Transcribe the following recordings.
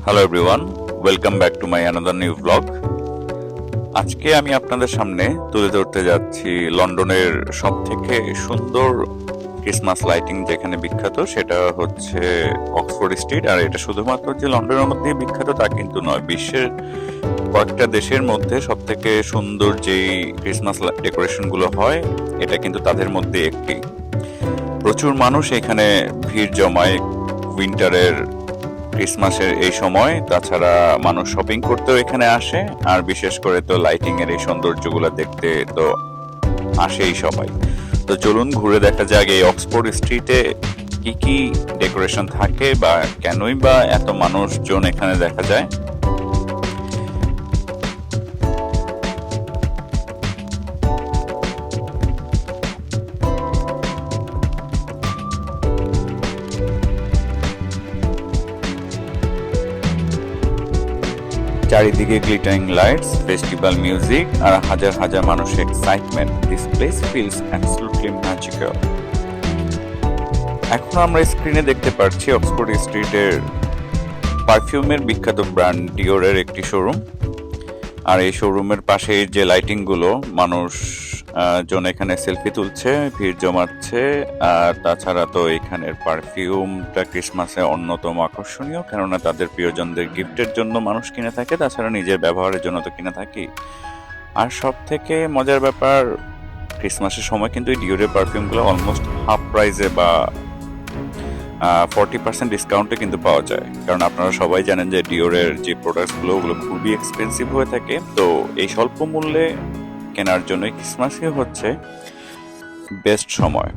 Hello everyone, welcome back to my another new blog. আজকে আমি আপনাদের সামনে তুলে ধরতে যাচ্ছি লন্ডনের সব থেকে সুন্দর ক্রিসমাস লাইটিং যেখানে বিখ্যাত, সেটা হচ্ছে অক্সফোর্ড স্ট্রিট। আর এটা শুধুমাত্র যে লন্ডনের মধ্যেই বিখ্যাত তা কিন্তু নয়, বিশ্বের কয়েকটা দেশের মধ্যে সব থেকে সুন্দর যেই ক্রিসমাস ডেকোরেশন গুলো হয় এটা কিন্তু তাদের মধ্যে একটি। প্রচুর মানুষ এখানে ভিড় জমায় উইন্টারের ক্রিসমাসের এই সময়। তাছাড়া মানুষ শপিং করতেও এখানে আসে, আর বিশেষ করে তো লাইটিং এর এই সৌন্দর্যগুলো দেখতে তো আসেই সবাই। তো চলুন ঘুরে দেখা যাক এই অক্সফোর্ড স্ট্রিটে কি কি ডেকোরেশন থাকে বা কেনই বা এত মানুষজন এখানে দেখা যায়। চারিদিকে গ্লিটারিং লাইটস, ফেস্টিভ্যাল মিউজিক আর হাজার হাজার মানুষের excitement. This place feels absolutely magical. এখন আমরা স্ক্রিনে দেখতে পাচ্ছি অক্সফোর্ড স্ট্রিটের পারফিউমের বিখ্যাত ব্র্যান্ড ডিওরের একটি শোরুম। আর এই শোরুমের পাশে যে লাইটিং গুলো, মানুষ জন এখানে সেলফি তুলছে, ভিড় জমাচ্ছে। আর তাছাড়া তো এখানের পারফিউমটা ক্রিসমাসে অন্যতম আকর্ষণীয়, কেননা তাদের প্রিয়জনদের গিফটের জন্য মানুষ কিনে থাকে, তাছাড়া নিজের ব্যবহারের জন্য তো কিনে থাকি। আর সব থেকে মজার ব্যাপার, ক্রিসমাসের সময় কিন্তু এই ডিওরের পারফিউমগুলো অলমোস্ট হাফ প্রাইসে বা 40% ডিসকাউন্টে কিন্তু পাওয়া যায়। কারণ আপনারা সবাই জানেন যে ডিওরের যে প্রোডাক্টসগুলো ওগুলো খুবই এক্সপেন্সিভ হয়ে থাকে। তো এই স্বল্প মূল্যে কেনার জন্য ক্রিসমাসই হচ্ছে বেস্ট সময়।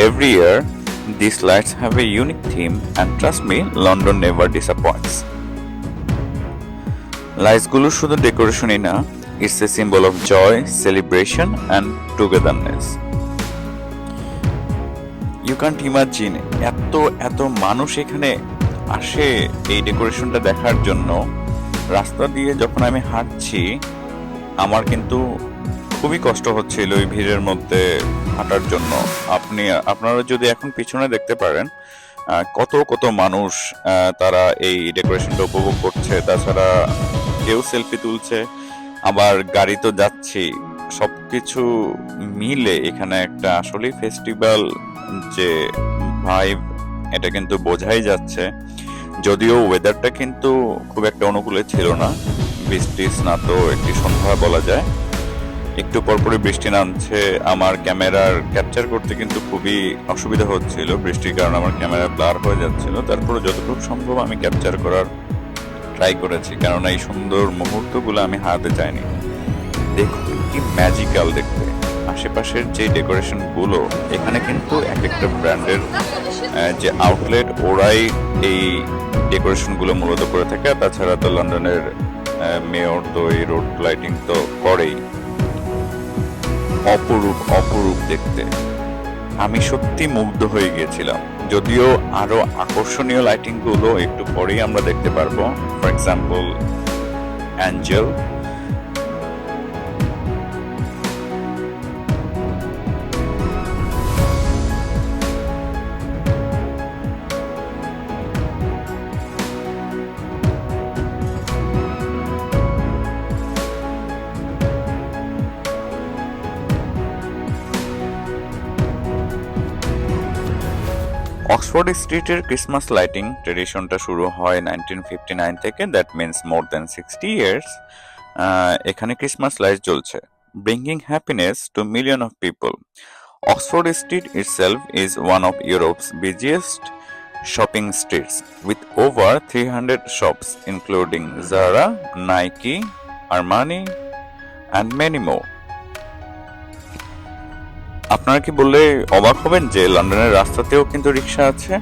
Every year, these lights have a unique theme, and trust me, London never disappoints. লাইটসগুলো শুধু ডেকোরেশনই না, it's a symbol of joy, celebration, and togetherness. You can't imagine এত মানুষ এখানে আসে এই ডেকোরেশনটা দেখার জন্য। রাস্তা দিয়ে যখন আমি হাঁটছি আমার কিন্তু খুবই কষ্ট হচ্ছিল ওই ভিড়ের মধ্যে হাঁটার জন্য। আপনারা যদি এখন পিছনে দেখতে পারেন কত মানুষ তারা এই ডেকোরেশনটা উপভোগ করছে। তাছাড়া কেউ সেলফি তুলছে, আবার গাড়ি তো যাচ্ছি। সবকিছু মিলে এখানে একটা আসলেই ফেস্টিভ্যাল যে ভাইব, এটা কিন্তু বোঝাই যাচ্ছে। যদিও ওয়েদারটা কিন্তু খুব একটা অনুকূলে ছিল না, বৃষ্টি স্নাত একটি সন্ধ্যা বলা যায়। একটু পরপরই বৃষ্টি নামছে, আমার ক্যামেরার ক্যাপচার করতে কিন্তু খুবই অসুবিধা হচ্ছিল, বৃষ্টির কারণে আমার ক্যামেরা ব্লার হয়ে যাচ্ছিল। তারপরে যতটুকু সম্ভব আমি ক্যাপচার করার ট্রাই করেছি, কারণ এই সুন্দর মুহূর্তগুলো আমি হারাতে চাইনি। দেখুন কি ম্যাজিক্যাল দেখতে আশেপাশের যে ডেকোরেশন গুলো। এখানে কিন্তু এক একটা ব্র্যান্ডের যে আউটলেট, ওরাই এই ডেকোরেশন গুলো মূলত করে থাকে। তাছাড়া তো লন্ডনের মেয়র তো এই রোড লাইটিং তো করেই। অপরূপ দেখতে, আমি সত্যি মুগ্ধ হয়ে গিয়েছিলাম। যদিও আরো আকর্ষণীয় লাইটিং গুলো একটু পরেই আমরা দেখতে পারবো। ফর এক্সাম্পল অ্যাঞ্জেল, অক্সফোর্ড স্ট্রিটের ক্রিসমাস লাইটিং ট্রেডিশনটা শুরু হয় 1959 থেকে। That means more than 60 years এখানে ক্রিসমাস লাইট জ্বলছে, bringing happiness two million of people. Oxford Street itself is one of Europe's busiest shopping streets, with over 300 shops including Zara, Nike, Armani, and many more. আপনারা কি বললে অবাক হবেন যে লন্ডনের রাস্তাতেও কিন্তু রিক্সা আছে?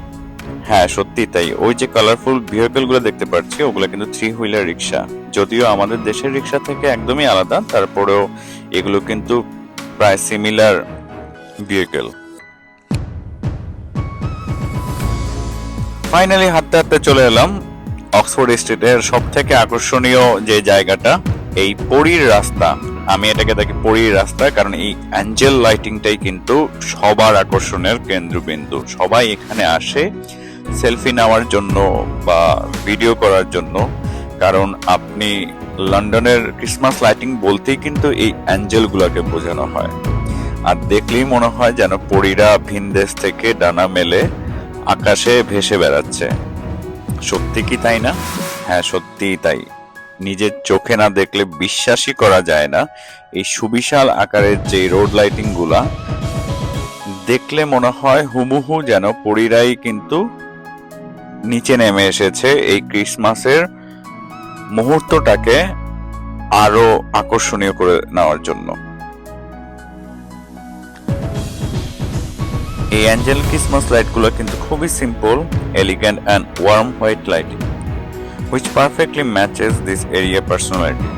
হ্যাঁ, সত্যি তাই। ওই যে কালারফুল ভেহিকল গুলো দেখতে পাচ্ছি ওগুলো কিন্তু 3 হুইলার রিক্সা। যদিও আমাদের দেশের রিক্সা থেকে একদমই আলাদা, তারপরেও এগুলো কিন্তু প্রায় সিমিলার ভেহিকল। ফাইনালি হাঁটতে হাঁটতে চলে এলাম অক্সফোর্ড স্ট্রিটের সব থেকে আকর্ষণীয় যে জায়গাটা, এই পরীর রাস্তা। আমি এটাকে দেখি পরীর রাস্তা, কারণ এই অ্যাঞ্জেল লাইটিংটাই কিন্তু সবার আকর্ষণের কেন্দ্রবিন্দু। সবাই এখানে আসে সেলফি নেওয়ার জন্য বা ভিডিও করার জন্য, কারণ আপনি লন্ডনের ক্রিসমাস লাইটিং বলতেই কিন্তু এই অ্যাঞ্জেলগুলোকে বোঝানো হয়। আর দেখলেই মনে হয় যেন পরীরা ভিন দেশ থেকে ডানা মেলে আকাশে ভেসে বেড়াচ্ছে। সত্যি কি তাই না? হ্যাঁ, সত্যিই তাই। নিজের চোখে না দেখলে বিশ্বাসই করা যায় না। এই সুবিশাল আকারের যে রোড লাইটিং গুলা দেখলে মনে হয় হুবহু যেন পরীরাই কিন্তু নিচে নেমে এসেছে এই ক্রিসমাসের মুহূর্তটাকে আরো আকর্ষণীয় করে নেওয়ার জন্য। এই অ্যাঞ্জেল ক্রিসমাস লাইটগুলো কিন্তু খুবই simple, elegant and worm white lighting which perfectly matches this area personality.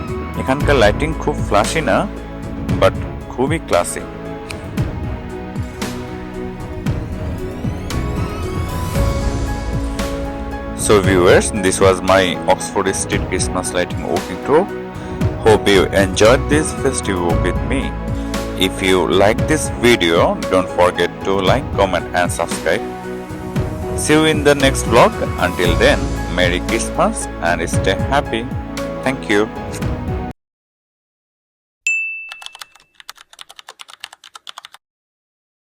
এখানকার লাইটিং খুব ফ্ল্যাশি না, বাট খুবই classic. So viewers, this was my Oxford Street Christmas lighting walking tour. Hope you enjoyed this festive walk with me. If you like this video, don't forget to like, comment and subscribe. See you in the next vlog. Until then, Merry Christmas and stay happy. Thank you.